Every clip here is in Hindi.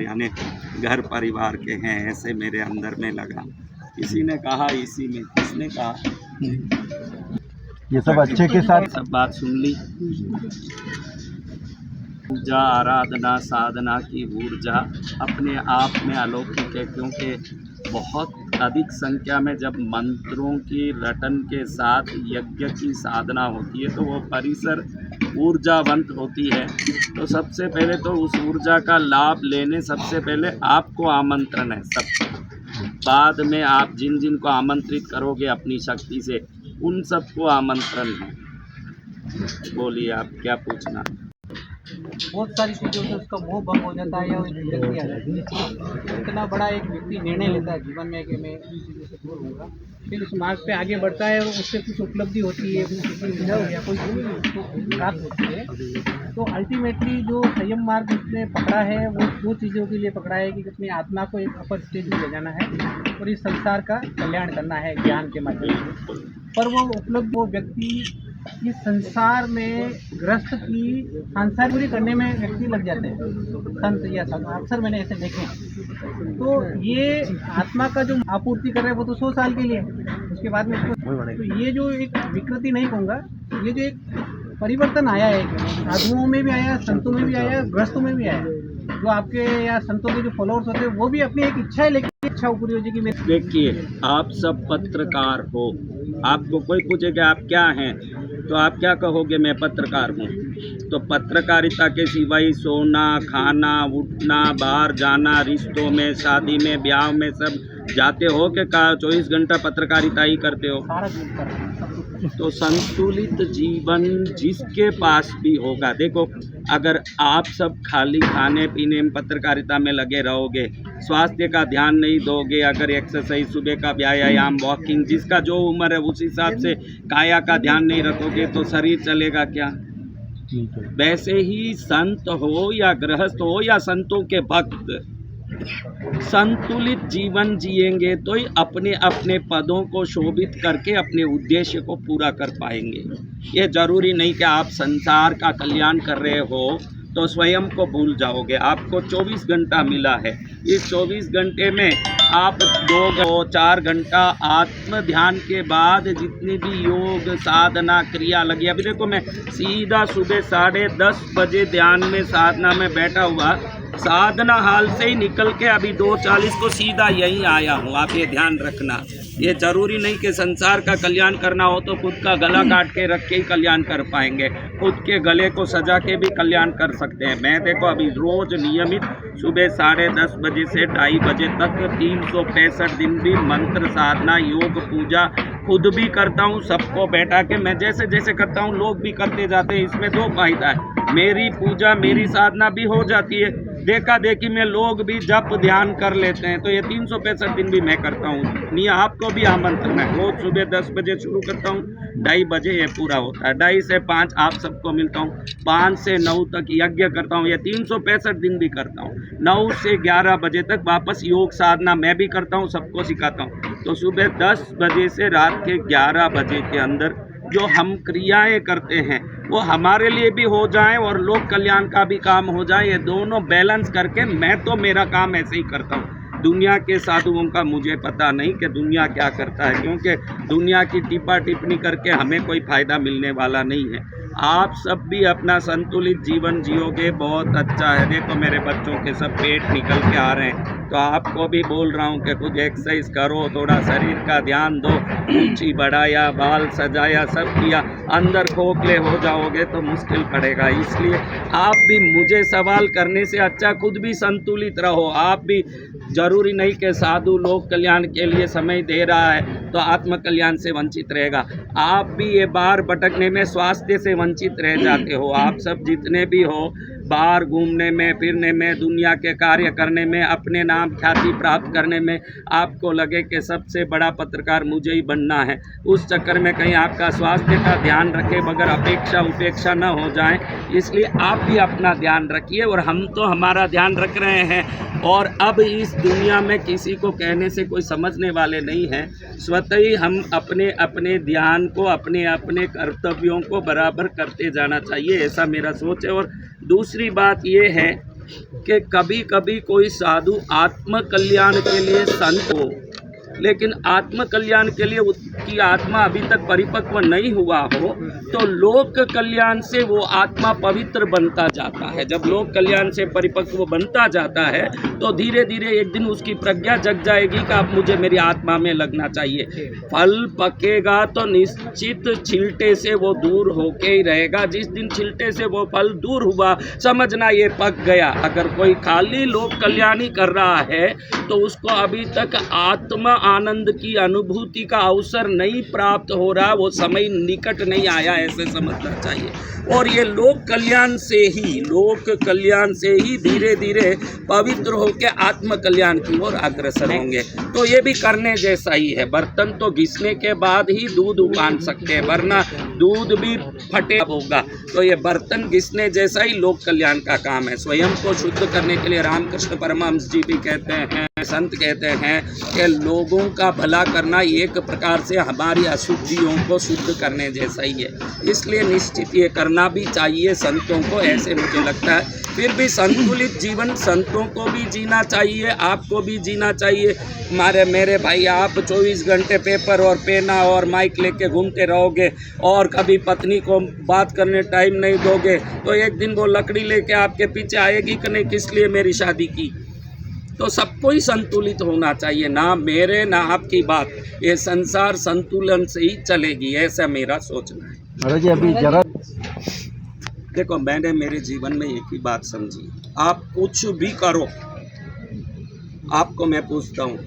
यानी घर परिवार के हैं, ऐसे मेरे अंदर में लगा। किसी ने कहा, इसी में किसने कहा, ये सब अच्छे के साथ सब बात सुन ली। पूजा आराधना साधना की ऊर्जा अपने आप में अलौकिक है, क्योंकि बहुत अधिक संख्या में जब मंत्रों की रटन के साथ यज्ञ की साधना होती है तो वो परिसर ऊर्जावंत होती है। तो सबसे पहले तो उस ऊर्जा का लाभ लेने सबसे पहले आपको आमंत्रण है सब, बाद में आप जिन जिन को आमंत्रित करोगे अपनी शक्ति से उन सबको आमंत्रण है। बोलिए आप क्या पूछना। बहुत सारी चीज़ों से उसका मोह भंग हो जाता है या विरक्ति आ जाती है। इतना बड़ा एक व्यक्ति निर्णय लेता है जीवन में कि मैं इन चीज़ों से दूर होगा, फिर उस मार्ग पे आगे बढ़ता है और उससे कुछ उपलब्धि होती है, कुछ रिजल्ट या कोई प्राप्त होती है। तो अल्टीमेटली जो संयम मार्ग उसने पकड़ा है वो दो चीज़ों के लिए पकड़ा है कि अपनी आत्मा को एक अपर स्टेज में ले जाना है और इस संसार का कल्याण करना है ज्ञान के माध्यम से। पर वो उपलब्ध वो व्यक्ति इस संसार में ग्रस्त की सांसार पूरी करने में व्यक्ति लग जाते हैं, संत या संत, अक्सर मैंने ऐसे देखे हैं। तो ये आत्मा का जो आपूर्ति कर रहे हैं वो तो 100 साल के लिए, उसके बाद में उसको तो ये जो एक विकृति नहीं कहूँगा, ये जो एक परिवर्तन आया है साधुओं में भी आया, संतों में भी आया, ग्रस्तों में भी आया। जो आपके या संतों के जो फॉलोअर्स होते हैं वो भी अपनी एक इच्छा है, लेकिन इच्छा ऊपरी हो जाएगी। देखिए, आप सब पत्रकार हो, आपको कोई पूछेगा आप क्या हैं तो आप क्या कहोगे, मैं पत्रकार हूँ। तो पत्रकारिता के सिवाय सोना खाना उठना बाहर जाना, रिश्तों में शादी में ब्याह में सब जाते हो कि 24 घंटा पत्रकारिता ही करते हो। तो संतुलित जीवन जिसके पास भी होगा, देखो अगर आप सब खाली खाने पीने में पत्रकारिता में लगे रहोगे, स्वास्थ्य का ध्यान नहीं दोगे, अगर एक्सरसाइज सुबह का व्यायाम वॉकिंग जिसका जो उम्र है उस हिसाब से काया का ध्यान नहीं रखोगे तो शरीर चलेगा क्या। वैसे ही संत हो या गृहस्थ हो या संतों के भक्त, संतुलित जीवन जिएंगे तो ही अपने अपने पदों को शोभित करके अपने उद्देश्य को पूरा कर पाएंगे। ये जरूरी नहीं कि आप संसार का कल्याण कर रहे हो तो स्वयं को भूल जाओगे। आपको 24 घंटा मिला है, इस 24 घंटे में आप 2-4 घंटा आत्म ध्यान के बाद जितनी भी योग साधना क्रिया लगी, अभी देखो मैं सीधा सुबह 10:30 बजे ध्यान में साधना में बैठा हुआ, साधना हाल से ही निकल के अभी 2:40 को सीधा यहीं आया हूँ। आप ये ध्यान रखना, ये जरूरी नहीं कि संसार का कल्याण करना हो तो खुद का गला काट के रख के ही कल्याण कर पाएंगे, खुद के गले को सजा के भी कल्याण कर सकते हैं। मैं देखो अभी रोज नियमित सुबह 10:30 बजे से 2:30 बजे तक 365 दिन भी मंत्र साधना योग पूजा खुद भी करता हूँ, सबको बैठा के मैं जैसे जैसे करता हूँ लोग भी करते जाते हैं। इसमें 2 फायदा है, मेरी पूजा मेरी साधना भी हो जाती है, देखा देखी में लोग भी जप ध्यान कर लेते हैं। तो ये 365 दिन भी मैं करता हूँ। नहीं, आपको भी आमंत्रण है, रोज सुबह 10 बजे शुरू करता हूँ, 2:30 बजे ये पूरा होता है, 2:30 से 5 आप सबको मिलता हूँ, 5 से 9 तक यज्ञ करता हूँ, ये 365 दिन भी करता हूँ, 9 से 11 बजे तक वापस योग साधना मैं भी करता हूँ, सबको सिखाता हूँ। तो सुबह 10 बजे से रात के 11 बजे के अंदर जो हम क्रियाएं करते हैं वो हमारे लिए भी हो जाए और लोक कल्याण का भी काम हो जाए, ये दोनों बैलेंस करके मैं तो मेरा काम ऐसे ही करता हूँ। दुनिया के साधुओं का मुझे पता नहीं कि दुनिया क्या करता है, क्योंकि दुनिया की टिप्पा टिप्पणी करके हमें कोई फ़ायदा मिलने वाला नहीं है। आप सब भी अपना संतुलित जीवन जियोगे बहुत अच्छा है। देखो मेरे बच्चों के सब पेट निकल के आ रहे हैं, तो आपको भी बोल रहा हूँ कि कुछ एक्सरसाइज करो, थोड़ा शरीर का ध्यान दो, ऊंची बढ़ाया, बाल सजाया, सब किया, अंदर खोखले हो जाओगे तो मुश्किल पड़ेगा। इसलिए आप भी मुझे सवाल करने से अच्छा खुद भी संतुलित रहो। आप भी जरूरी नहीं कि साधु लोक कल्याण के लिए समय दे रहा है तो आत्म कल्याण से वंचित रहेगा। आप भी ये बाहर भटकने में स्वास्थ्य से वंचित रह जाते हो। आप सब जितने भी हो बाहर घूमने में फिरने में दुनिया के कार्य करने में अपने नाम ख्याति प्राप्त करने में आपको लगे कि सबसे बड़ा पत्रकार मुझे ही बनना है, उस चक्कर में कहीं आपका स्वास्थ्य का ध्यान रखे बगैर अपेक्षा उपेक्षा न हो जाए। इसलिए आप भी अपना ध्यान रखिए और हम तो हमारा ध्यान रख रहे हैं। और अब इस दुनिया में किसी को कहने से कोई समझने वाले नहीं हैं, स्वतः ही हम अपने अपने ध्यान को अपने अपने कर्तव्यों को बराबर करते जाना चाहिए, ऐसा मेरा सोच है। और दूसरी बात ये है कि कभी कभी कोई साधु आत्म कल्याण के लिए संत हो, लेकिन आत्म कल्याण के लिए उसकी आत्मा अभी तक परिपक्व नहीं हुआ हो, तो लोक कल्याण से वो आत्मा पवित्र बनता जाता है। जब लोक कल्याण से परिपक्व बनता जाता है तो धीरे धीरे एक दिन उसकी प्रज्ञा जग जाएगी कि अब मुझे मेरी आत्मा में लगना चाहिए। फल पकेगा तो निश्चित छिलटे से वो दूर होके ही रहेगा। जिस दिन छिलटे से वो फल दूर हुआ, समझना ये पक गया। अगर कोई खाली लोक कल्याण ही कर रहा है तो उसको अभी तक आत्मा आनंद की अनुभूति का अवसर नहीं प्राप्त हो रहा, वो समय निकट नहीं आया, ऐसे समझना चाहिए। और ये लोक कल्याण से ही धीरे धीरे पवित्र होकर आत्म कल्याण की ओर अग्रसर होंगे। तो ये भी करने जैसा ही है। बर्तन तो घिसने के बाद ही दूध उबाल सकते हैं, वरना दूध भी फटे होगा। तो ये बर्तन घिसने जैसा ही लोक कल्याण का काम है। स्वयं को शुद्ध करने के लिए रामकृष्ण परमहंस जी भी कहते हैं, संत कहते हैं कि लोगों का भला करना एक प्रकार से हमारी अशुद्धियों को शुद्ध करने जैसा ही है। इसलिए निश्चित ये करना भी चाहिए संतों को, ऐसे मुझे लगता है। फिर भी संतुलित जीवन संतों को भी जीना चाहिए, आपको भी जीना चाहिए। मेरे भाई, आप 24 घंटे पेपर और पेना और माइक लेके घूमते रहोगे और कभी पत्नी को बात करने टाइम नहीं दोगे, तो एक दिन वो लकड़ी लेके आपके पीछे आएगी कि नहीं, किस लिए मेरी शादी की। तो सबको ही संतुलित होना चाहिए, ना मेरे ना आपकी बात। ये संसार संतुलन से ही चलेगी, ऐसा मेरा सोचना है। महाराज जी अभी जरा देखो, मैंने मेरे जीवन में एक ही बात समझी, आप कुछ भी करो, आपको मैं पूछता हूँ,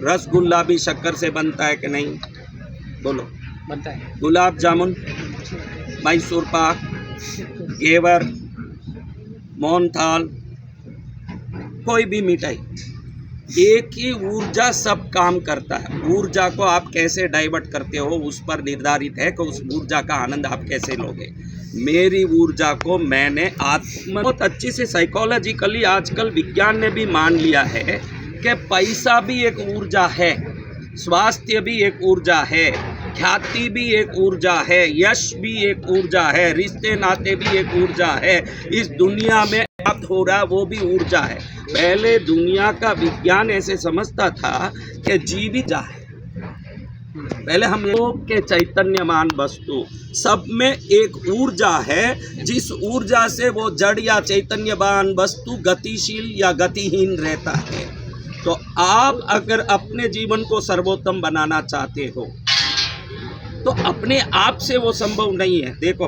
रसगुल्ला भी शक्कर से बनता है कि नहीं? बोलो। बनता है। गुलाब जामुन, मैसूर पाक, घेवर, मोहनथाल, कोई भी मिठाई, एक ही ऊर्जा सब काम करता है। ऊर्जा को आप कैसे डाइवर्ट करते हो उस पर निर्धारित है कि उस ऊर्जा का आनंद आप कैसे लोगे। मेरी ऊर्जा को मैंने बहुत अच्छी से साइकोलॉजिकली आजकल विज्ञान ने भी मान लिया है कि पैसा भी एक ऊर्जा है, स्वास्थ्य भी एक ऊर्जा है, ख्याति भी एक ऊर्जा है, यश भी एक ऊर्जा है, रिश्ते नाते भी एक ऊर्जा है। इस दुनिया में प्राप्त हो रहा वो भी ऊर्जा है। पहले दुनिया का विज्ञान ऐसे समझता था कि जीवित है। पहले हम लोग के चैतन्यमान वस्तु सब में एक ऊर्जा है, जिस ऊर्जा से वो जड़ या चैतन्यमान वस्तु गतिशील या गतिहीन रहता है। तो आप अगर अपने जीवन को सर्वोत्तम बनाना चाहते हो तो अपने आप से वो संभव नहीं है। देखो,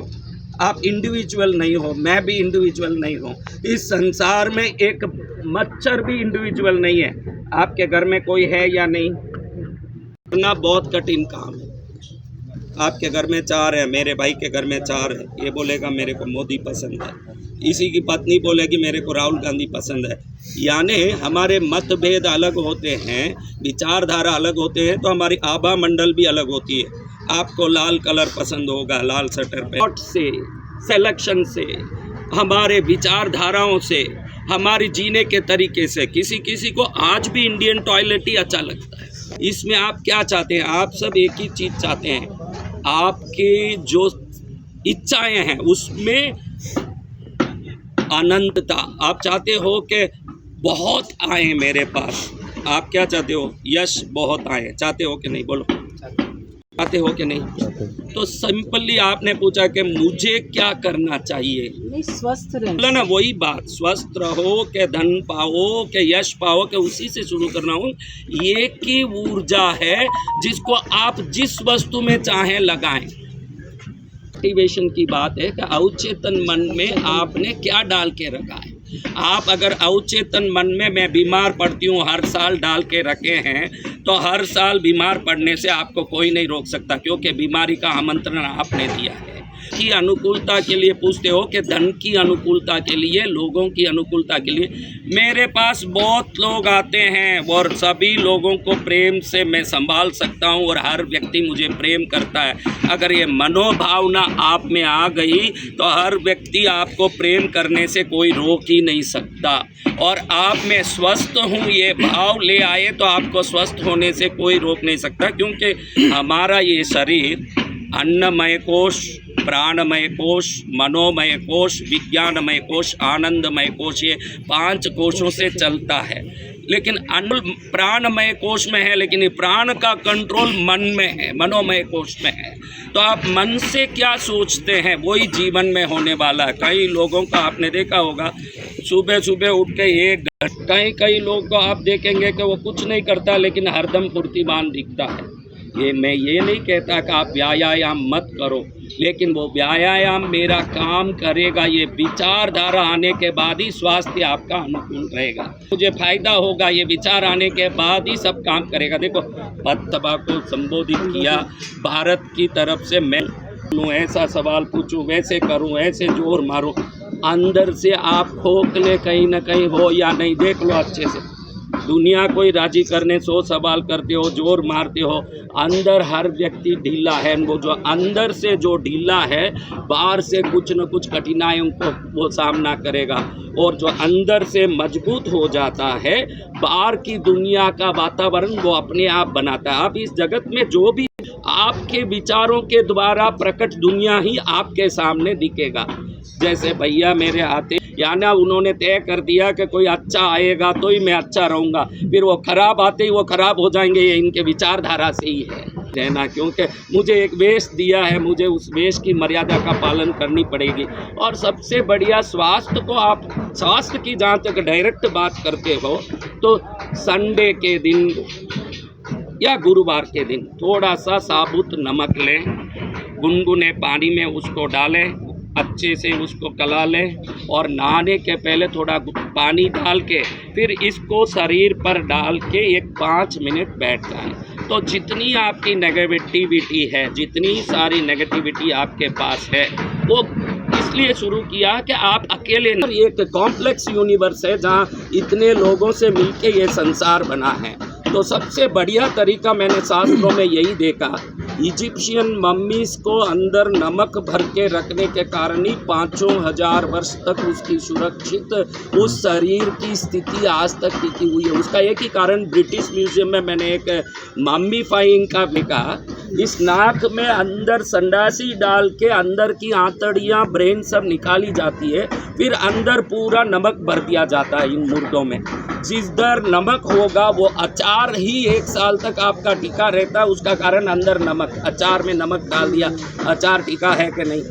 आप इंडिविजुअल नहीं हो, मैं भी इंडिविजुअल नहीं हूँ, इस संसार में एक मच्छर भी इंडिविजुअल नहीं है। आपके घर में कोई है या नहीं, इतना बहुत कठिन काम है। आपके घर में 4 है, मेरे भाई के घर में 4 है। ये बोलेगा मेरे को मोदी पसंद है, इसी की पत्नी बोलेगी मेरे को राहुल गांधी पसंद है। यानी हमारे मतभेद अलग होते हैं, विचारधारा अलग होते हैं, तो हमारी आभा मंडल भी अलग होती है। आपको लाल कलर पसंद होगा, लाल शटर पे से सिलेक्शन से, हमारे विचारधाराओं से, हमारी जीने के तरीके से। किसी किसी को आज भी इंडियन टॉयलेट ही अच्छा लगता है। इसमें आप क्या चाहते हैं? आप सब एक ही चीज़ चाहते हैं, आपकी जो इच्छाएं हैं उसमें अनंतता। आप चाहते हो कि बहुत आए मेरे पास। आप क्या चाहते हो? यश बहुत आए। चाहते हो कि नहीं? बोलो, चाहते हो कि नहीं? तो सिंपली आपने पूछा कि मुझे क्या करना चाहिए? नहीं, स्वस्थ रहना। बोला ना, वही बात, स्वस्थ रहो के धन पाओ के यश पाओ के उसी से शुरू करना हो। ये की ऊर्जा है जिसको आप जिस वस्तु में चाहें लगाएं। मोटिवेशन की बात है कि अवचेतन मन में आपने क्या डाल के रखा है। आप अगर अवचेतन मन में मैं बीमार पड़ती हूँ हर साल डाल के रखे हैं, तो हर साल बीमार पड़ने से आपको कोई नहीं रोक सकता, क्योंकि बीमारी का आमंत्रण आपने दिया है। की अनुकूलता के लिए पूछते हो कि धन की अनुकूलता के लिए, लोगों की अनुकूलता के लिए। मेरे पास बहुत लोग आते हैं और सभी लोगों को प्रेम से मैं संभाल सकता हूं और हर व्यक्ति मुझे प्रेम करता है। अगर ये मनोभावना आप में आ गई तो हर व्यक्ति आपको प्रेम करने से कोई रोक ही नहीं सकता। और आप में स्वस्थ हूँ ये भाव ले आए तो आपको स्वस्थ होने से कोई रोक नहीं सकता, क्योंकि हमारा ये शरीर अन्नमय कोश, प्राणमय कोश, मनोमय कोश, विज्ञानमय कोश, आनंदमय कोश, ये 5 कोशों से चलता है। लेकिन अन्न प्राणमय कोश में है, लेकिन ये प्राण का कंट्रोल मन में है, मनोमय कोश में है। तो आप मन से क्या सोचते हैं वही जीवन में होने वाला है। कई लोगों का आपने देखा होगा, सुबह सुबह उठ के कई लोग को आप देखेंगे कि वो कुछ नहीं करता लेकिन हरदम फुर्तीमान दिखता है। मैं ये नहीं कहता कि आप व्यायाम मत करो, लेकिन वो व्यायाम मेरा काम करेगा, ये विचारधारा आने के बाद ही स्वास्थ्य आपका अनुकूल रहेगा। मुझे फायदा होगा, ये विचार आने के बाद ही सब काम करेगा। देखो, पत्तबा को संबोधित किया भारत की तरफ से, मैं ऐसा सवाल पूछूं, वैसे करूं, ऐसे जोर मारूं, अंदर से आप खोखले कहीं ना कहीं हो या नहीं, देख लो अच्छे से। दुनिया कोई राजी करने 100 सवाल करते हो, जोर मारते हो, अंदर हर व्यक्ति ढीला है। वो जो अंदर से जो ढीला है, बाहर से कुछ न कुछ कठिनाइयों को वो सामना करेगा। और जो अंदर से मजबूत हो जाता है, बाहर की दुनिया का वातावरण वो अपने आप बनाता है। आप इस जगत में जो भी आपके विचारों के द्वारा प्रकट दुनिया ही आपके सामने दिखेगा। जैसे भैया मेरे आते, यानी उन्होंने तय कर दिया कि कोई अच्छा आएगा तो ही मैं अच्छा रहूँगा, फिर वो खराब आते ही वो खराब हो जाएंगे। ये इनके विचारधारा से ही है रहना, क्योंकि मुझे एक वेश दिया है, मुझे उस वेश की मर्यादा का पालन करनी पड़ेगी। और सबसे बढ़िया स्वास्थ्य को, आप स्वास्थ्य की जहाँ तक डायरेक्ट बात करते हो, तो संडे के दिन या गुरुवार के दिन थोड़ा सा साबुत नमक लें, गुनगुने पानी में उसको डालें, अच्छे से उसको गला लें और नहाने के पहले थोड़ा पानी डाल के फिर इसको शरीर पर डाल के एक 5 मिनट बैठ जाएं। तो जितनी आपकी नेगेटिविटी है, जितनी सारी नेगेटिविटी आपके पास है, वो इसलिए शुरू किया कि आप अकेले नहीं, एक कॉम्प्लेक्स यूनिवर्स है जहाँ इतने लोगों से मिलके ये संसार बना है। तो सबसे बढ़िया तरीका मैंने शास्त्रों में यही देखा, इजिप्शियन मम्मीज को अंदर नमक भर के रखने के कारण ही 5000 वर्ष तक उसकी सुरक्षित उस शरीर की स्थिति आज तक टिकी हुई है। उसका एक ही कारण, ब्रिटिश म्यूजियम में मैंने एक मम्मीफाइंग का देखा, इस नाक में अंदर संडासी डाल के अंदर की आंतड़ियाँ, ब्रेन सब निकाली जाती है, फिर अंदर पूरा नमक भर दिया जाता है इन मुर्दों में। जिस दर नमक होगा वो अचार ही 1 साल तक आपका टिका रहता है। उसका कारण अंदर नमक, अचार में नमक डाल दिया, अचार टिका है कि नहीं।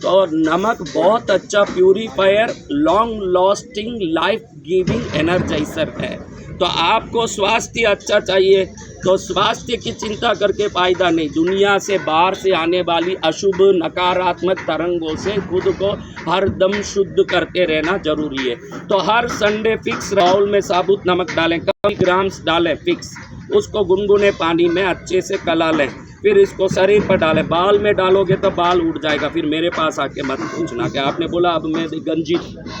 तो नमक बहुत अच्छा purifier, long lasting, life giving energiser है। तो आपको स्वास्थ्य अच्छा चाहिए तो स्वास्थ्य की चिंता करके फ़ायदा नहीं। दुनिया से बाहर से आने वाली अशुभ नकारात्मक तरंगों से खुद को हर दम शुद्ध करते रहना जरूरी है। तो हर संडे फिक्स बाउल में साबुत नमक डालें, कई ग्राम्स डालें फिक्स, उसको गुनगुने पानी में अच्छे से गला लें, फिर इसको शरीर पर डालें। बाल में डालोगे तो बाल उड़ जाएगा, फिर मेरे पास आके मत पूछना कि आपने बोला अब मैं गंजी।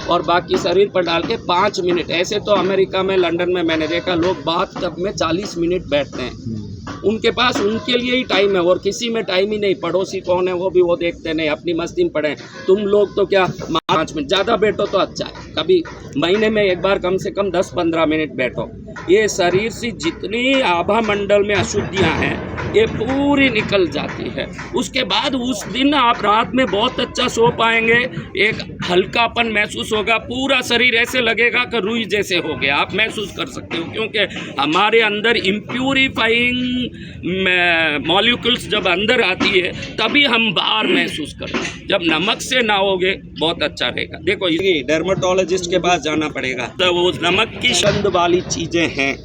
और बाकी शरीर पर डाल के 5 मिनट, ऐसे तो अमेरिका में, लंदन में मैंने देखा लोग बाथ टब में 40 मिनट बैठते हैं। उनके पास उनके लिए ही टाइम है और किसी में टाइम ही नहीं। पड़ोसी कौन है वो भी वो देखते नहीं, अपनी मस्ती में पड़े। तुम लोग तो क्या 5 मिनट ज़्यादा बैठो तो अच्छा है, कभी महीने में एक बार कम से कम 10-15 मिनट बैठो। ये शरीर से जितनी आभा मंडल में अशुद्धियाँ हैं ये पूरी निकल जाती है। उसके बाद उस दिन आप रात में बहुत अच्छा सो पाएंगे, एक हल्कापन महसूस होगा, पूरा शरीर ऐसे लगेगा कि रुई जैसे हो गया, आप महसूस कर सकते हो। क्योंकि हमारे अंदर इम्प्यूरिफाइंग मॉलिक्यूल्स जब अंदर आती है तभी हम बाहर महसूस करते हैं। जब नमक से नहाओगे बहुत अच्छा रहेगा। देखो, ये डर्मेटोलॉजिस्ट के पास जाना पड़ेगा। तो वो नमक की सुगंध वाली चीज़ें हैं,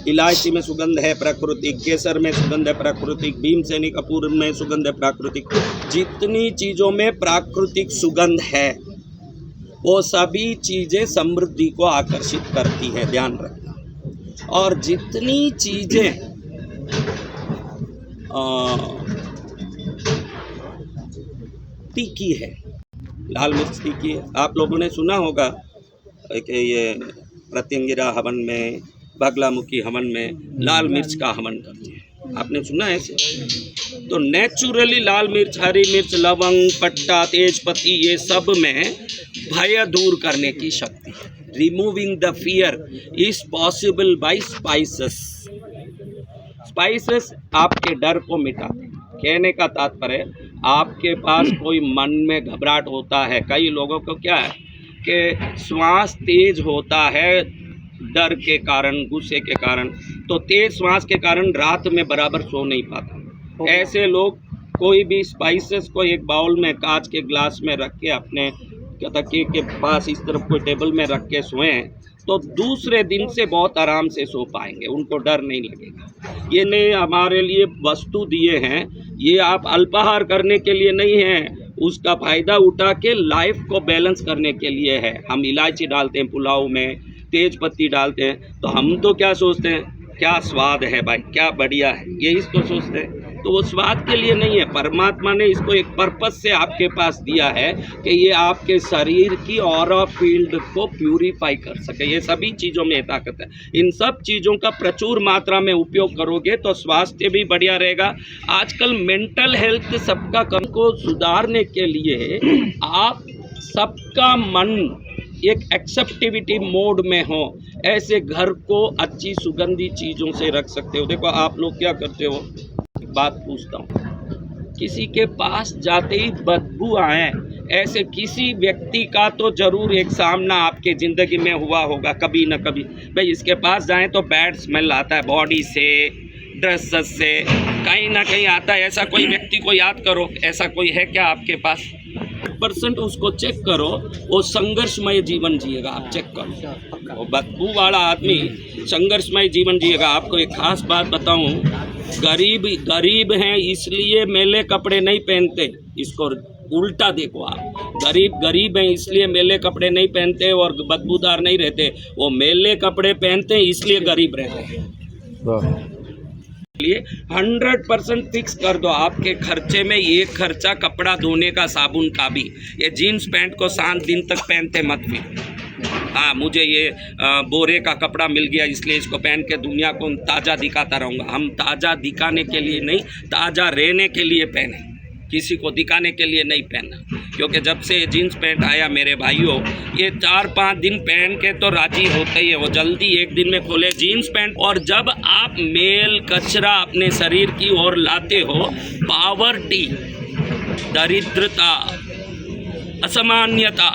इलायची में सुगंध है प्राकृतिक, केसर में सुगंध है प्राकृतिक, भीमसेनी कपूर में सुगंध है प्राकृतिक। जितनी चीज़ों में प्राकृतिक सुगंध है वो सभी चीज़ें समृद्धि को आकर्षित करती है, ध्यान रखना। और जितनी चीज़ें तीखी है, लाल मिर्च तीखी है, आप लोगों ने सुना होगा कि ये प्रत्यंगिरा हवन में, बगलामुखी हवन में लाल मिर्च का हवन करते हैं, आपने सुना है ऐसे? तो नेचुरली लाल मिर्च, हरी मिर्च, लवंग, पट्टा, तेजपत्ती, ये सब में भय दूर करने की शक्ति है। Removing the fear is possible by spices. Spices आपके डर को मिटाते हैं। कहने का तात्पर्य, आपके पास कोई मन में घबराहट होता है, कई लोगों को क्या है कि श्वास तेज होता है डर के कारण, गुस्से के कारण, तो तेज श्वास के कारण रात में बराबर सो नहीं पाता। ऐसे लोग कोई भी स्पाइसेस को एक बाउल में कांच के ग्लास में रख के अपने तकिए के पास इस तरफ कोई टेबल में रख के सोएं तो दूसरे दिन से बहुत आराम से सो पाएंगे, उनको डर नहीं लगेगा। ये ने हमारे लिए वस्तु दिए हैं, ये आप अल्पाहार करने के लिए नहीं है, उसका फ़ायदा उठा के लाइफ को बैलेंस करने के लिए है। हम इलायची डालते हैं पुलाव में, तेज पत्ती डालते हैं, तो हम तो क्या सोचते हैं, क्या स्वाद है भाई, क्या बढ़िया है, ये इसको सोचते हैं। तो वो स्वाद के लिए नहीं है, परमात्मा ने इसको एक पर्पस से आपके पास दिया है कि ये आपके शरीर की ऑरा फील्ड को प्यूरिफाई कर सके। ये सभी चीज़ों में ताकत है। इन सब चीज़ों का प्रचुर मात्रा में उपयोग करोगे तो स्वास्थ्य भी बढ़िया रहेगा। आजकल मेंटल हेल्थ सबका कम को सुधारने के लिए आप सबका मन एक एक्सेप्टिविटी मोड में हो, ऐसे घर को अच्छी सुगंधी चीज़ों से रख सकते हो। देखो आप लोग क्या करते हो, बात पूछता हूँ, किसी के पास जाते ही बदबू आए, ऐसे किसी व्यक्ति का तो जरूर एक सामना आपके ज़िंदगी में हुआ होगा कभी न कभी। भाई इसके पास जाएं तो बैड स्मेल आता है, बॉडी से, ड्रेसेस से, कहीं ना कहीं आता है। ऐसा कोई व्यक्ति को याद करो, ऐसा कोई है क्या आपके पास? % उसको चेक करो, वो संघर्षमय जीवन जिएगा। आप चेक करो, वो बदबू वाला आदमी संघर्षमय जीवन जिएगा। आपको एक खास बात बताऊं, गरीब हैं इसलिए मेले कपड़े नहीं पहनते। इसको उल्टा देखो आप, गरीब हैं इसलिए मेले कपड़े नहीं पहनते और बदबूदार नहीं रहते, वो मेले कपड़े पहनते हैं इसलिए गरीब रहते हैं। लिए 100% फिक्स कर दो आपके खर्चे में ये खर्चा कपड़ा धोने का, साबुन का भी। ये जीन्स पैंट को 7 दिन तक पहनते मत फिर। हाँ, मुझे ये बोरे का कपड़ा मिल गया इसलिए इसको पहन के दुनिया को ताज़ा दिखाता रहूँगा। हम ताज़ा दिखाने के लिए नहीं, ताज़ा रहने के लिए पहने, किसी को दिखाने के लिए नहीं पहना। क्योंकि जब से ये जीन्स पैंट आया मेरे भाइयों, ये 4-5 दिन पहन के तो राजी होते ही है, वो जल्दी एक दिन में खोले जीन्स पैंट। और जब आप मेल कचरा अपने शरीर की ओर लाते हो, पावर्टी, दरिद्रता, असामान्यता,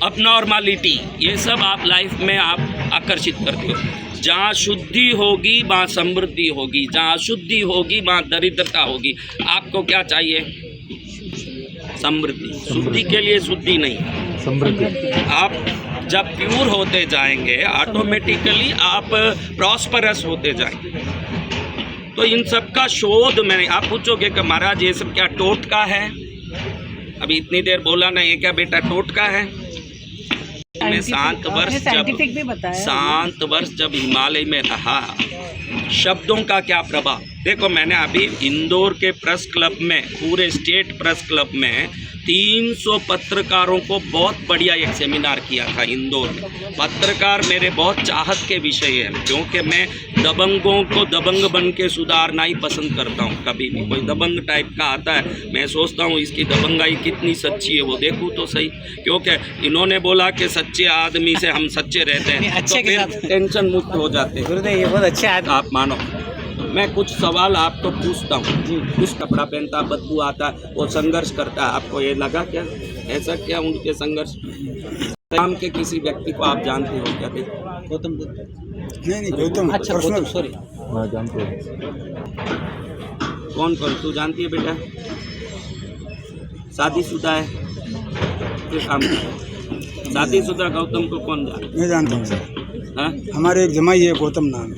अबनॉर्मलिटी, ये सब आप लाइफ में आप आकर्षित करते हो। जहाँ शुद्धि होगी वहाँ समृद्धि होगी, जहाँ शुद्धि होगी वहाँ दरिद्रता होगी। आपको क्या चाहिए? समृद्धि। शुद्धि के लिए शुद्धि नहीं, समृद्धि। आप जब प्योर होते जाएंगे ऑटोमेटिकली आप प्रॉस्परस होते जाएंगे। तो इन सब का शोध मैंने, आप पूछोगे कि महाराज ये सब क्या टोटका है? अभी इतनी देर बोला ना, ये क्या बेटा टोटका है? मैं शांत वर्ष जब हिमालय में रहा, शब्दों का क्या प्रभाव। देखो मैंने अभी इंदौर के प्रेस क्लब में, पूरे स्टेट प्रेस क्लब में 300 पत्रकारों को बहुत बढ़िया एक सेमिनार किया था इंदौर में। पत्रकार मेरे बहुत चाहत के विषय है, क्योंकि मैं दबंगों को दबंग बन के सुधारना ही पसंद करता हूँ। कभी भी कोई दबंग टाइप का आता है, मैं सोचता हूँ इसकी दबंगाई कितनी सच्ची है वो देखूँ तो सही। क्योंकि इन्होंने बोला कि सच्चे आदमी से हम सच्चे रहते हैं तो फिर टेंशन मुक्त हो जाते हैं। ये बहुत अच्छे आप मानो, मैं कुछ सवाल आपको पूछता हूँ। कुछ कपड़ा पहनता, बदबू आता, वो संघर्ष करता है, आपको ये लगा क्या? ऐसा क्या उनके संघर्ष? नाम के किसी व्यक्ति को आप जानते हो क्या? गौतम बुद्ध? नहीं गौतम, अच्छा गौतम, सॉरी, हाँ जानते हो। कौन तू जानती है बेटा? शादीशुदा है? किस काम शादीशुदा गौतम को कौन जानता? मैं जानता हूँ सर। हाँ, हमारे एक जमाई है गौतम नाम है।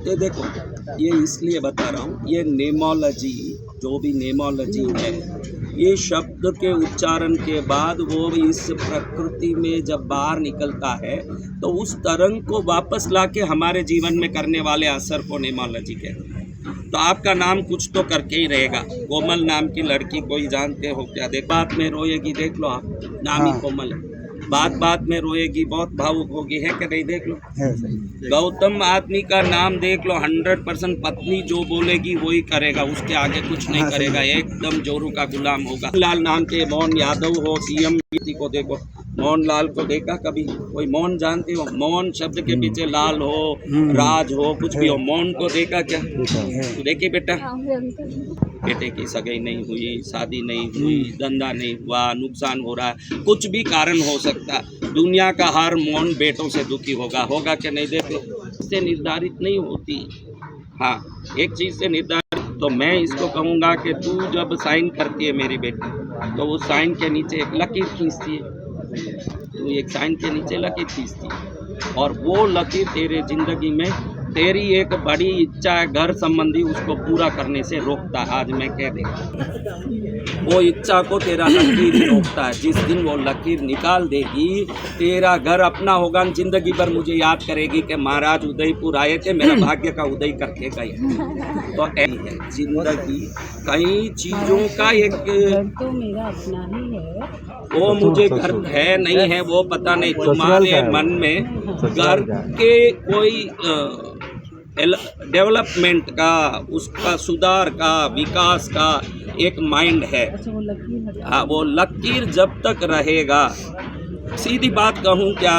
ये देखो, ये इसलिए बता रहा हूँ, ये नेमोलॉजी, जो भी नेमोलॉजी है, ये शब्द के उच्चारण के बाद वो इस प्रकृति में जब बाहर निकलता है तो उस तरंग को वापस लाके हमारे जीवन में करने वाले असर को नेमोलॉजी कहते हैं। तो आपका नाम कुछ तो करके ही रहेगा। कोमल नाम की लड़की कोई जानते हो क्या? देख, बात में रोएगी, देख लो आप, नाम ही कोमल है। बात में रोएगी, बहुत भावुक होगी, है कि नहीं? देख लो। गौतम आदमी का नाम देख लो, 100% पत्नी जो बोलेगी वही करेगा, उसके आगे कुछ नहीं करेगा, एकदम जोरू का गुलाम होगा। लाल नाम के मोहन यादव हो, CM को देखो, मोहनलाल को देखा कभी? कोई मौन जानते हो? मौन शब्द के पीछे लाल हो, राज हो, कुछ भी हो, मौन को देखा क्या? तो देखिए बेटा, बेटे की सगाई नहीं हुई, शादी नहीं हुई, धंधा नहीं हुआ, नुकसान हो रहा है, कुछ भी कारण हो सकता है। दुनिया का हर मौन बेटों से दुखी होगा कि नहीं? देखो, इससे निर्धारित नहीं होती। हाँ, एक चीज़ से निर्धारित, तो मैं इसको कहूँगा कि तू जब साइन करती है मेरी बेटी, तो वो साइन के नीचे एक लकीर खींचती है, तू एक साइन के नीचे लकीर खींचती है, और वो लकीर तेरे जिंदगी में तेरी एक बड़ी इच्छा है घर संबंधी, उसको पूरा करने से रोकता है। आज मैं कह देगा, वो इच्छा को तेरा लकीर ही रोकता है। जिस दिन वो लकीर निकाल देगी, तेरा घर अपना होगा, जिंदगी भर मुझे याद करेगी कि महाराज उदयपुर आए थे, मेरा भाग्य का उदय करके गए। तो ऐसी है जिंदगी, कई चीज़ों का एक, तो मेरा अपना ही है, वो मुझे घर है नहीं है वो पता नहीं, तुम्हारे मन में घर के कोई डेवलपमेंट का, उसका सुधार का, विकास का एक माइंड है। अच्छा वो लकीर, हाँ, वो लकीर जब तक रहेगा, सीधी बात कहूँ क्या,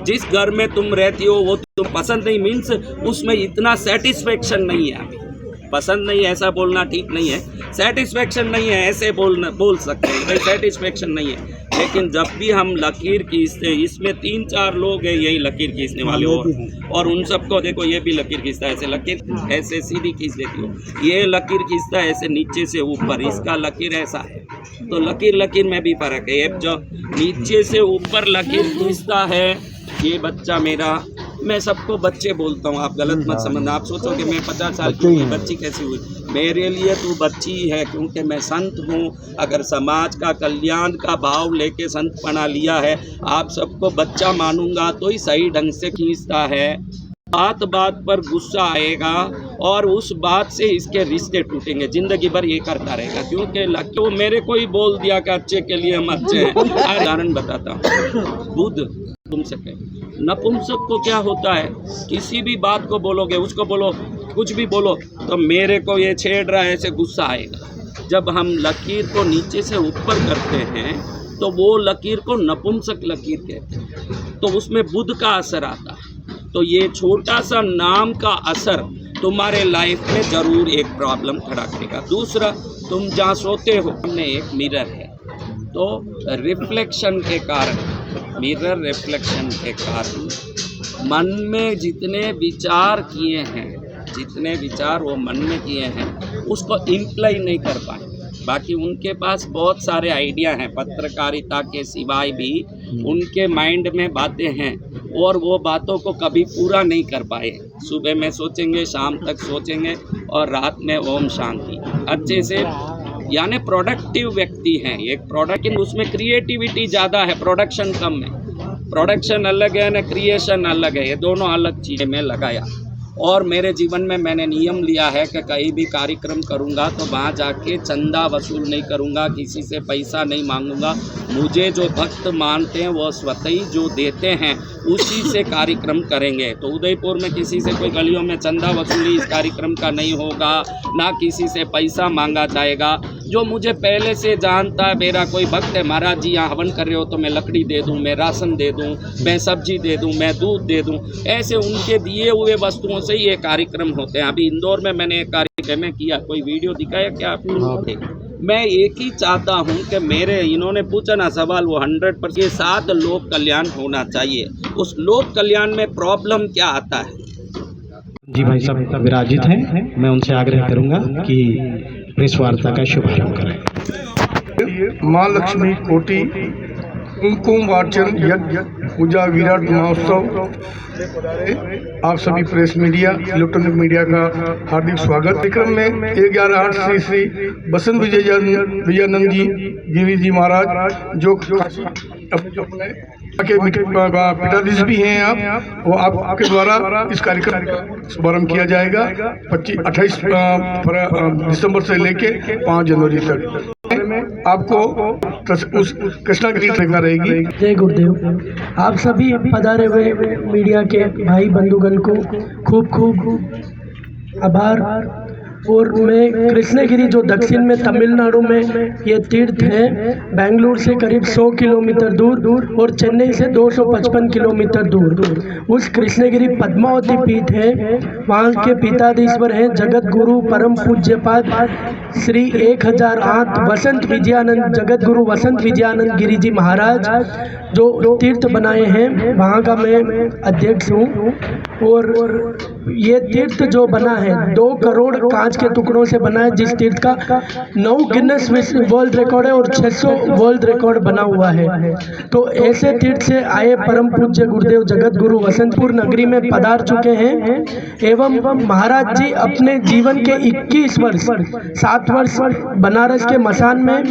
जिस घर में तुम रहती हो वो तुम पसंद नहीं, मीन्स उसमें इतना सेटिस्फेक्शन नहीं है। अभी पसंद नहीं, ऐसा बोलना ठीक नहीं है, सेटिस्फेक्शन नहीं है ऐसे बोल सकते हैं, भाई सेटिस्फेक्शन नहीं है। लेकिन जब भी हम लकीर खींचते, इसमें 3-4 लोग हैं यही लकीर खींचने वाले हो, और उन सबको देखो, ये भी लकीर खींचता है, ऐसे लकीर ऐसे सीधी खींच देती हो, ये लकीर खींचता है ऐसे नीचे से ऊपर, इसका लकीर ऐसा है। तो लकीर में भी फर्क है। ये जो नीचे से ऊपर लकीर खींचता है, ये बच्चा मेरा, मैं सबको बच्चे बोलता हूँ, आप गलत मत समझना। आप सोचोगे मैं 50 साल की हुई, बच्ची कैसी हुई? मेरे लिए तू बच्ची है, क्योंकि मैं संत हूँ। अगर समाज का कल्याण का भाव लेके संत पना लिया है, आप सबको बच्चा मानूंगा तो ही सही ढंग से खींचता है। बात बात पर गुस्सा आएगा और उस बात से इसके रिश्ते टूटेंगे, जिंदगी भर ये करता रहेगा, क्योंकि वो मेरे को ही बोल दिया कि अच्छे के लिए हम अच्छे हैं। उदाहरण बताता हूँ, बुद्ध तुमसे कहे, नपुंसक को क्या होता है, किसी भी बात को बोलोगे, उसको बोलो, कुछ भी बोलो, तो मेरे को ये छेड़ रहा है, ऐसे गुस्सा आएगा। जब हम लकीर को नीचे से ऊपर करते हैं तो वो लकीर को नपुंसक लकीर कहते हैं, तो उसमें बुद्ध का असर आता है। तो ये छोटा सा नाम का असर तुम्हारे लाइफ में ज़रूर एक प्रॉब्लम खड़ा करेगा। दूसरा, तुम जहाँ सोते हो सामने एक मिरर है, तो रिफ्लेक्शन के कारण, मिरर रिफ्लेक्शन के कारण मन में जितने विचार किए हैं, जितने विचार वो मन में किए हैं, उसको इम्प्लाई नहीं कर पाए। बाकी उनके पास बहुत सारे आइडिया हैं, पत्रकारिता के सिवाय भी उनके माइंड में बातें हैं, और वो बातों को कभी पूरा नहीं कर पाए। सुबह में सोचेंगे, शाम तक सोचेंगे, और रात में ओम शांति, अच्छे से, यानी प्रोडक्टिव व्यक्ति हैं। एक प्रोडक्ट, उसमें क्रिएटिविटी ज़्यादा है, प्रोडक्शन कम है। प्रोडक्शन अलग है ना, क्रिएशन अलग है, ये दोनों अलग चीज़ें में लगाया। और मेरे जीवन में मैंने नियम लिया है कि कहीं भी कार्यक्रम करूंगा तो वहाँ जाके चंदा वसूल नहीं करूंगा, किसी से पैसा नहीं मांगूंगा। मुझे जो भक्त मानते हैं वो स्वतः ही जो देते हैं उसी से कार्यक्रम करेंगे। तो उदयपुर में किसी से कोई गलियों में चंदा वसूली इस कार्यक्रम का नहीं होगा, ना किसी से पैसा मांगा जाएगा। जो मुझे पहले से जानता है, मेरा कोई भक्त है, महाराज जी यहाँ हवन कर रहे हो तो मैं लकड़ी दे दूँ, मैं राशन दे दूँ, मैं सब्जी दे दूँ, मैं दूध दे दूँ, ऐसे उनके दिए हुए वस्तुओं से ही ये कार्यक्रम होते हैं। अभी इंदौर में मैंने एक कार्यक्रम में किया, कोई वीडियो दिखाया क्या आपको? मैं एक ही चाहता हूँ कि मेरे, इन्होंने पूछा ना सवाल, वो 100% ये 7 लोक कल्याण होना चाहिए। उस लोक कल्याण में प्रॉब्लम क्या आता है? जी भाई साहब विराजित हैं, मैं उनसे आग्रह करूंगा कि प्रेस वार्ता का शुभारंभ करें। माँ लक्ष्मी कोटि कुमकुम वाचन यज्ञ पूजा विराट महोत्सव, आप सभी प्रेस मीडिया, इलेक्ट्रॉनिक मीडिया का हार्दिक स्वागत। कार्यक्रम में 11 श्री बसंत विजयानंद जी गिरी जी महाराज, जो अपने के पिताधीश भी हैं आप, वो आपके द्वारा इस कार्यक्रम का शुभारंभ किया जाएगा 28 दिसंबर से लेके 5 जनवरी तक। आपको उस कृष्णागिरी देखना रहेगी। जय गुरुदेव। आप सभी पधारे हुए मीडिया के भाई बंधुगण को खूब खूब आभार और मैं कृष्णगिरी जो दक्षिण में तमिलनाडु में ये तीर्थ है, बेंगलुरु से करीब 100 किलोमीटर दूर और चेन्नई से 255 किलोमीटर दूर उस कृष्णगिरी पद्मावती पीठ है। वहाँ के पीठाधीश्वर हैं जगत गुरु परम पूज्यपाद श्री 1008 वसंत विजयानंद जगत गुरु वसंत विजयानंद गिरी जी महाराज जो तीर्थ बनाए हैं, वहाँ का मैं अध्यक्ष हूँ। और ये तीर्थ जो बना है 2 करोड़ कांच के टुकड़ों से बना है, जिस तीर्थ का 9 गिनेस वर्ल्ड रिकॉर्ड है और 600 वर्ल्ड रिकॉर्ड बना हुआ है। तो ऐसे तीर्थ से आए परम पूज्य गुरुदेव जगत गुरु वसंतपुर नगरी में पधार चुके हैं एवं महाराज जी अपने जीवन के 21 वर्ष 7 वर्ष बनारस के मसान में,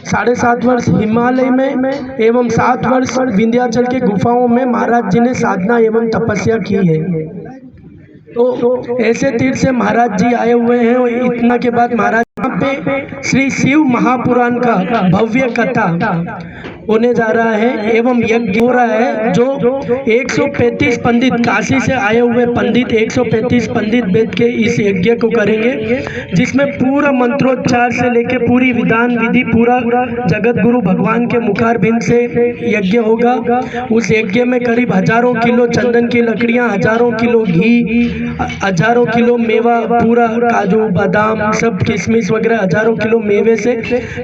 7.5 वर्ष हिमालय में एवं 7 वर्ष विंध्याचल के गुफाओं में महाराज जी ने साधना एवं तपस्या की है। तो ऐसे तीर्थ से महाराज जी आए हुए हैं। और इतना के बाद महाराज यहाँ पे श्री शिव महापुराण का भव्य कथा होने जा रहा है एवं यज्ञ हो रहा है, जो 135 पंडित काशी से आए हुए पंडित 135 पंडित बैठ के इस यज्ञ को करेंगे, जिसमें पूरा मंत्रोच्चार से लेके पूरी विधान विधि पूरा जगत गुरु भगवान के मुखारबिंद से यज्ञ होगा। उस यज्ञ में करीब हजारों किलो चंदन की लकड़ियां, हजारों किलो घी, हजारों किलो मेवा, पूरा काजू बादाम सब किशमिश वगैरह हजारों किलो मेवे से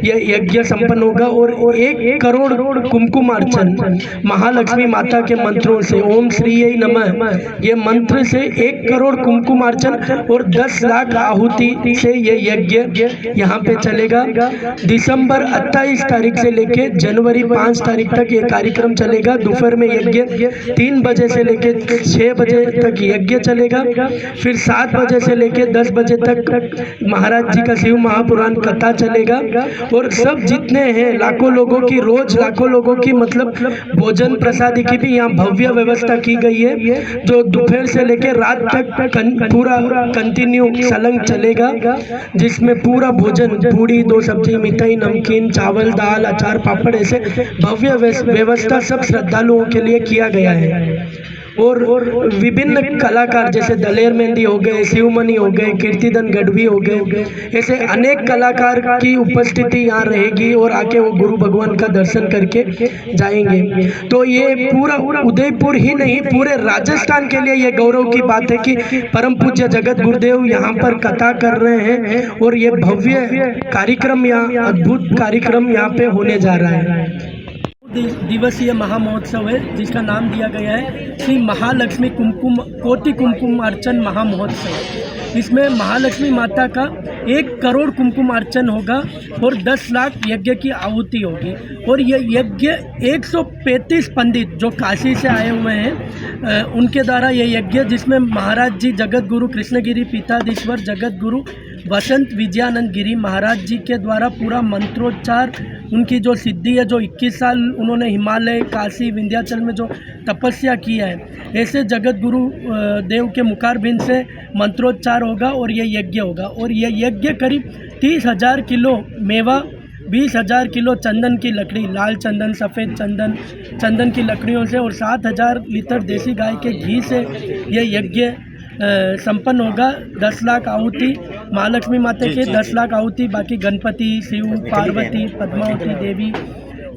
यह यज्ञ संपन्न होगा। और 1 करोड़ कुमकुमार्चन महालक्ष्मी माता के मंत्रों से ओम श्री नमः ये मंत्र से 1 करोड़ कुमकुमार्चन और 10 लाख आहुति से ये यज्ञ यहाँ पे चलेगा। दिसंबर 28 तारीख से लेके जनवरी 5 तारीख तक ये कार्यक्रम चलेगा। दोपहर में यज्ञ 3 बजे से लेके 6 बजे तक यज्ञ चलेगा। फिर 7 बजे से लेके 10 बजे तक महाराज जी का शिव महापुराण कथा चलेगा। और सब जितने हैं लाखों लोगों की, रोज लाखों लोगों की मतलब भोजन प्रसादी की भी यहाँ भव्य व्यवस्था की गई है, जो दोपहर से लेकर रात तक पूरा कंटिन्यू सलंग चलेगा, जिसमें पूरा भोजन पूड़ी 2 सब्जी मिठाई नमकीन चावल दाल अचार पापड़ ऐसे भव्य व्यवस्था सब श्रद्धालुओं के लिए किया गया है। और विभिन्न कलाकार जैसे दलेर मेहंदी हो गए, शिवमणि हो गए, कीर्तिधन गढ़वी हो गए, ऐसे अनेक कलाकार की उपस्थिति यहाँ रहेगी और आके वो गुरु भगवान का दर्शन करके जाएंगे। तो ये पूरा उदयपुर ही नहीं पूरे राजस्थान के लिए ये गौरव की बात है कि परम पूज्य जगत गुरुदेव यहाँ पर कथा कर रहे हैं और ये भव्य कार्यक्रम, यहाँ अद्भुत कार्यक्रम यहाँ पे होने जा रहा है। दिवसीय महामहोत्सव है जिसका नाम दिया गया है श्री महालक्ष्मी कोटि कुमकुम अर्चन महामहोत्सव। इसमें महालक्ष्मी माता का 1 करोड़ कुमकुम अर्चन होगा और 10 लाख यज्ञ की आहुति होगी। और ये यज्ञ 135 पंडित जो काशी से आए हुए हैं उनके द्वारा ये यज्ञ, जिसमें महाराज जी जगत गुरु कृष्णगिरी पीठाधीश्वर जगत गुरु वसंत विजयानंद गिरी महाराज जी के द्वारा पूरा मंत्रोच्चार, उनकी जो सिद्धि है, जो 21 साल उन्होंने हिमालय काशी विंध्याचल में जो तपस्या किया है, ऐसे जगत गुरु देव के मुखारबिंद से मंत्रोच्चार होगा और ये यज्ञ होगा। और ये यज्ञ करीब 30,000 किलो मेवा, 20,000 किलो चंदन की लकड़ी, लाल चंदन सफ़ेद चंदन की लकड़ियों से और 7,000 लीटर देसी गाय के घी से ये यज्ञ संपन्न होगा। 10 लाख आहुति महालक्ष्मी माता के, 10 लाख आहुति बाकी गणपति, शिव, पार्वती, पद्मावती देवी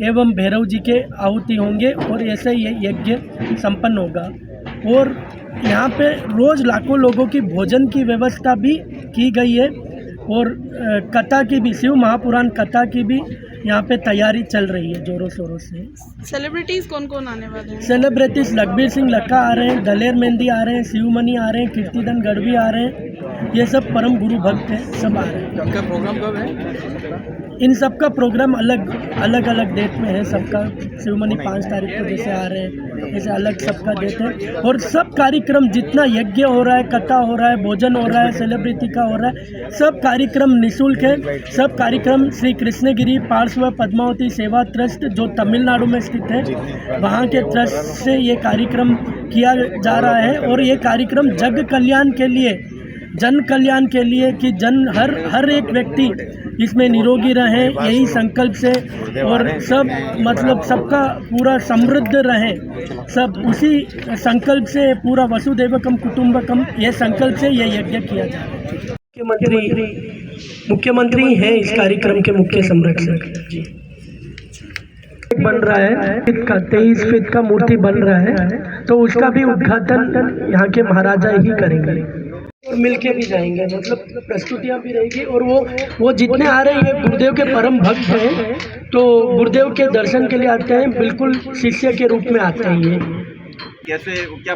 एवं भैरव जी के आहुति होंगे और ऐसे ये यज्ञ संपन्न होगा। और यहाँ पे रोज़ लाखों लोगों की भोजन की व्यवस्था भी की गई है और कथा की भी, शिव महापुराण कथा की भी यहाँ पे तैयारी चल रही है जोरों शोरों से। सेलिब्रिटीज़ कौन कौन आने वाले हैं? सेलिब्रिटीज़ लखबीर सिंह लक्का आ रहे हैं, दलेर मेहंदी आ रहे हैं, शिवमणि आ रहे हैं, कीर्तिधन गढ़वी आ रहे हैं, ये सब परम गुरु भक्त हैं, सब आ रहे हैं। आपका प्रोग्राम कब है? इन सब का प्रोग्राम अलग अलग डेट में है सबका। शिवमणि 5 तारीख को जैसे आ रहे हैं, ऐसे अलग सबका डेट है। और सब कार्यक्रम जितना यज्ञ हो रहा है, कथा हो रहा है, भोजन हो रहा है, सेलिब्रिटी का हो रहा है, सब कार्यक्रम निःशुल्क है। सब कार्यक्रम श्री कृष्णगिरी पार्श्व पद्मावती सेवा ट्रस्ट जो तमिलनाडु में स्थित है, वहाँ के ट्रस्ट से ये कार्यक्रम किया जा रहा है। और ये कार्यक्रम जग कल्याण के लिए, जन कल्याण के लिए कि हर एक व्यक्ति इसमें निरोगी रहे, यही संकल्प से, और सब मतलब सबका पूरा समृद्ध रहे, सब उसी संकल्प से, पूरा वसुदेवकम कुटुंबकम ये संकल्प से ये यज्ञ किया जाए। मुख्यमंत्री हैं इस कार्यक्रम के मुख्य संरक्षक जी। बन रहा है 23 फीट का मूर्ति बन रहा है, तो उसका भी उद्घाटन यहाँ के महाराजा ही करेंगे और मिलके भी जाएंगे, मतलब प्रस्तुतियाँ भी रहेगी। और वो जितने आ रहे हैं गुरुदेव के परम भक्त हैं, तो गुरुदेव के दर्शन के लिए आते हैं, बिल्कुल शिष्य के रूप में आते हैं। ये कैसे क्या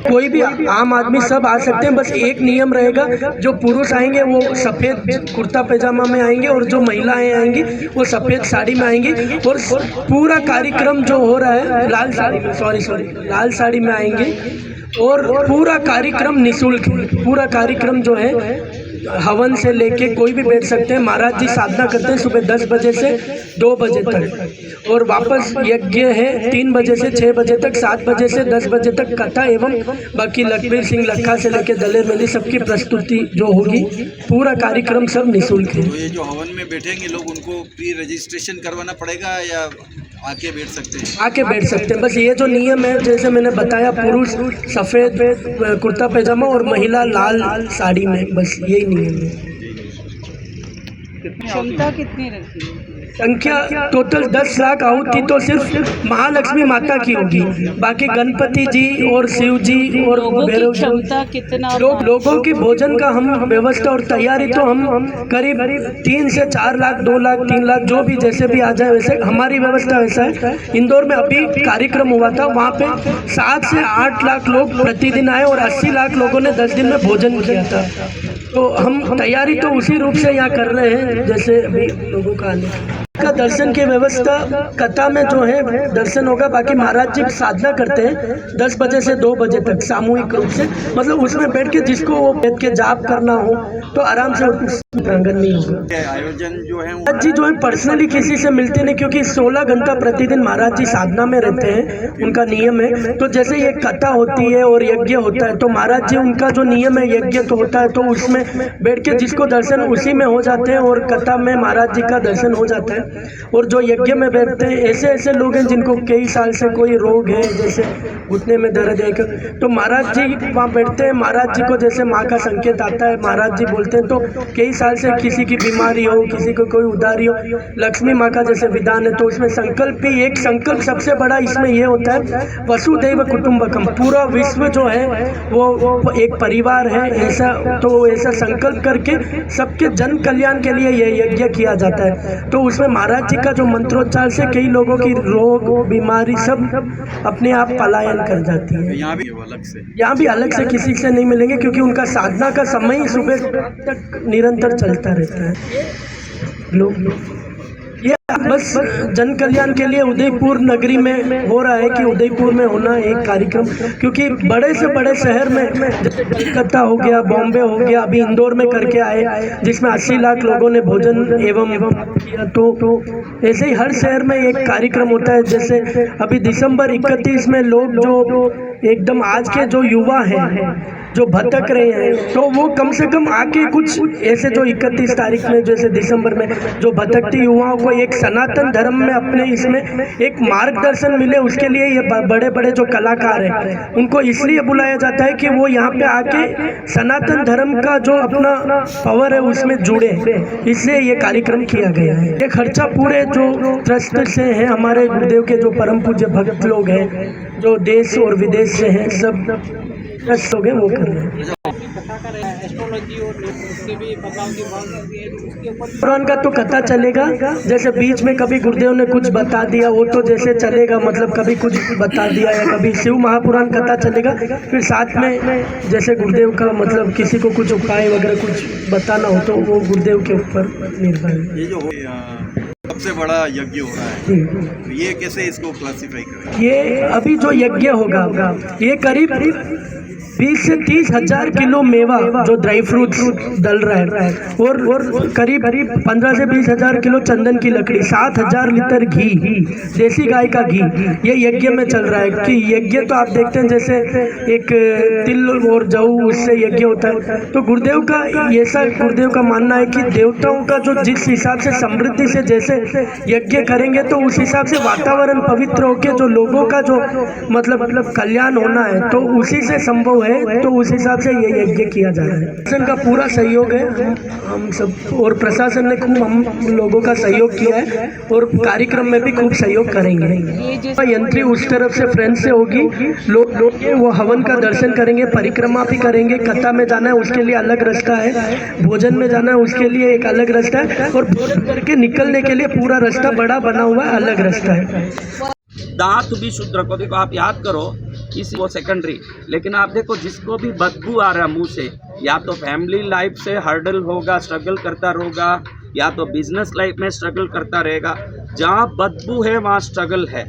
कोई भी आम आदमी सब आ सकते हैं, बस एक नियम रहेगा, जो पुरुष आएंगे वो सफ़ेद कुर्ता पैजामा में आएंगे और जो महिलाएं आएंगी वो सफ़ेद साड़ी में आएंगी। और पूरा कार्यक्रम जो हो रहा है लाल साड़ी में आएंगे और पूरा कार्यक्रम निःशुल्क है। पूरा कार्यक्रम जो है हवन से लेके कोई भी बैठ सकते हैं। महाराज जी साधना करते हैं सुबह 10 बजे से 2 बजे तक, और वापस यज्ञ है 3 बजे से 6 बजे तक, 7 बजे से 10 बजे तक कथा एवं बाकी लखबीर सिंह लखा से लेके दलेर मेली सबकी प्रस्तुति जो होगी। पूरा कार्यक्रम सब निःशुल्क है। तो ये जो हवन में बैठेंगे लोग, उनको प्री रजिस्ट्रेशन करवाना पड़ेगा या आके बैठ सकते हैं? आके बैठ सकते हैं, बस ये जो नियम है जैसे मैंने बताया, पुरुष सफ़ेद कुर्ता पैजामा और महिला लाल साड़ी में, बस यही नियम है। क्षमता कितनी रखी है? संख्या टोटल 10 लाख आहुति तो सिर्फ महालक्ष्मी माता की होगी, बाकी गणपति जी और शिव जी और भैरव क्षमता कितना? लोगों की भोजन का हम व्यवस्था और तैयारी तो हम करीब 3 से 4 लाख, 2 लाख, 3 लाख, जो भी जैसे भी आ जाए वैसे हमारी व्यवस्था वैसा है। इंदौर में अभी कार्यक्रम हुआ था, वहाँ पे 7 से 8 लाख लोग प्रतिदिन आए और 80 लाख लोगों ने 10 दिन में भोजन किया था। तो हम तैयारी तो उसी रूप से यहाँ कर रहे हैं जैसे अभी लोगों का आने का। दर्शन की व्यवस्था कथा में जो है दर्शन होगा, बाकी महाराज जी साधना करते हैं 10 बजे से 2 बजे तक सामूहिक रूप से, मतलब उसमें बैठ के जिसको वो बैठ के जाप करना हो तो आराम से प्रांगण नहीं होगा। आयोजन जो है महाराज जी जो है पर्सनली किसी से मिलते नहीं, क्योंकि 16 घंटा प्रतिदिन महाराज जी साधना में रहते हैं, उनका नियम है। तो जैसे ये कथा होती है और यज्ञ होता है, तो महाराज जी उनका जो नियम है यज्ञ तो होता है, तो उसमें बैठ के जिसको दर्शन उसी में हो जाते हैं और कथा में महाराज जी का दर्शन हो जाता है। और जो यज्ञ में बैठते हैं ऐसे लोग हैं जिनको कई साल से कोई रोग है, जैसे घुटने में दर्द है, तो महाराज जी वहाँ बैठते हैं। महाराज जी को जैसे माँ का संकेत आता है, महाराज जी बोलते हैं, तो कई साल से किसी की बीमारी हो, किसी को कोई उदारी हो, लक्ष्मी माँ का जैसे विधान है, तो उसमें संकल्प भी एक संकल्प सबसे बड़ा इसमें ये होता है, वसुदैव कुटुंबकम, पूरा विश्व जो है वो एक परिवार है, ऐसा तो ऐसा संकल्प करके सबके जन कल्याण के लिए ये यज्ञ किया जाता है। तो उसमें महाराज जी का जो मंत्रोच्चार से कई लोगों की रोग बीमारी सब अपने आप पलायन कर जाती है। यहाँ भी अलग से किसी से नहीं मिलेंगे, क्योंकि उनका साधना का समय ही सुबह तक निरंतर चलता रहता है। लोग ये बस जन कल्याण के लिए उदयपुर नगरी में हो रहा है कि उदयपुर में होना एक कार्यक्रम, क्योंकि बड़े से बड़े शहर में कलकत्ता हो गया, बॉम्बे हो गया, अभी इंदौर में करके आए जिसमें 80 लाख लोगों ने भोजन एवं किया। तो ऐसे ही हर शहर में एक कार्यक्रम होता है। जैसे अभी दिसंबर 31 में लोग जो एकदम आज के जो युवा हैं जो भटक रहे हैं, तो वो कम से कम आके कुछ ऐसे जो 31 तारीख में जैसे दिसंबर में जो भटकती युवाओं को एक सनातन धर्म में अपने इसमें एक मार्गदर्शन मिले, उसके लिए ये बड़े बड़े जो कलाकार हैं उनको इसलिए बुलाया जाता है कि वो यहाँ पे आके सनातन धर्म का जो अपना पावर है उसमें जुड़े, इसलिए ये कार्यक्रम किया गया है। ये खर्चा पूरे जो ट्रस्ट से है, हमारे गुरुदेव के जो परम पूज्य भक्त लोग हैं जो देश और विदेश से हैं, सब लोग हैं वो कर रहे हैं। पुराण का तो कथा चलेगा, जैसे बीच में कभी गुरुदेव ने कुछ बता दिया वो तो जैसे चलेगा, मतलब कभी कुछ बता दिया या कभी शिव महापुराण कथा चलेगा, फिर साथ में जैसे गुरुदेव का मतलब किसी को कुछ उपाय वगैरह कुछ बताना हो तो वो गुरुदेव के ऊपर निर्भर है। ये जो सबसे बड़ा यज्ञ हो रहा है, तो ये कैसे इसको क्लासिफाई करें? ये अभी जो यज्ञ होगा ये करीब 20 से 30 हजार किलो मेवा जो ड्राई फ्रूट्स डल रहा है और करीब 15 से 20 हजार किलो चंदन की लकड़ी, 7000 लीटर घी, देसी गाय का घी, ये यज्ञ में चल रहा है। कि यज्ञ तो आप देखते हैं जैसे एक तिल और जौ उससे यज्ञ होता है, तो गुरुदेव का ऐसा गुरुदेव का मानना है कि देवताओं का जो जिस हिसाब से समृद्धि से जैसे यज्ञ करेंगे तो उस हिसाब से वातावरण पवित्र होके जो लोगों का जो मतलब कल्याण होना है तो उसी से संभव है, तो उस हिसाब से ये यज्ञ किया जा रहा है। प्रशासन का पूरा सहयोग है, हम सब और प्रशासन ने खूब हम लोगों का सहयोग किया है और कार्यक्रम में भी खूब सहयोग करेंगे। एंट्री उस तरफ से फ्रेंच से होगी, लोग वो हवन का दर्शन करेंगे, परिक्रमा भी करेंगे। कथा में जाना है उसके लिए अलग रास्ता है, भोजन में जाना है उसके लिए एक अलग रास्ता है, और भोजन करके निकलने के लिए पूरा रास्ता बड़ा बना हुआ है, अलग रास्ता है। दांत भी शुद्ध रखो। देखो आप याद करो, इस वो सेकेंडरी, लेकिन आप देखो जिसको भी बदबू आ रहा है मुंह से, या तो फैमिली लाइफ से हर्डल होगा, स्ट्रगल करता रहेगा, या तो बिजनेस लाइफ में स्ट्रगल करता रहेगा। जहाँ बदबू है वहाँ स्ट्रगल है,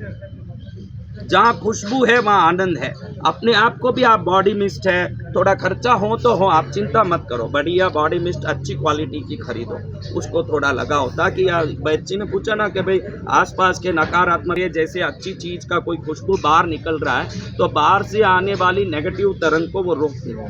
जहाँ खुशबू है वहाँ आनंद है। अपने आप को भी आप बॉडी मिस्ट है, थोड़ा खर्चा हो तो हो, आप चिंता मत करो, बढ़िया बॉडी मिस्ट अच्छी क्वालिटी की खरीदो, उसको थोड़ा लगाओ। ताकि बच्ची ने पूछा ना कि भाई आसपास के नकारात्मक, जैसे अच्छी चीज़ का कोई खुशबू बाहर निकल रहा है तो बाहर से आने वाली नेगेटिव तरंग को वो रोकती है।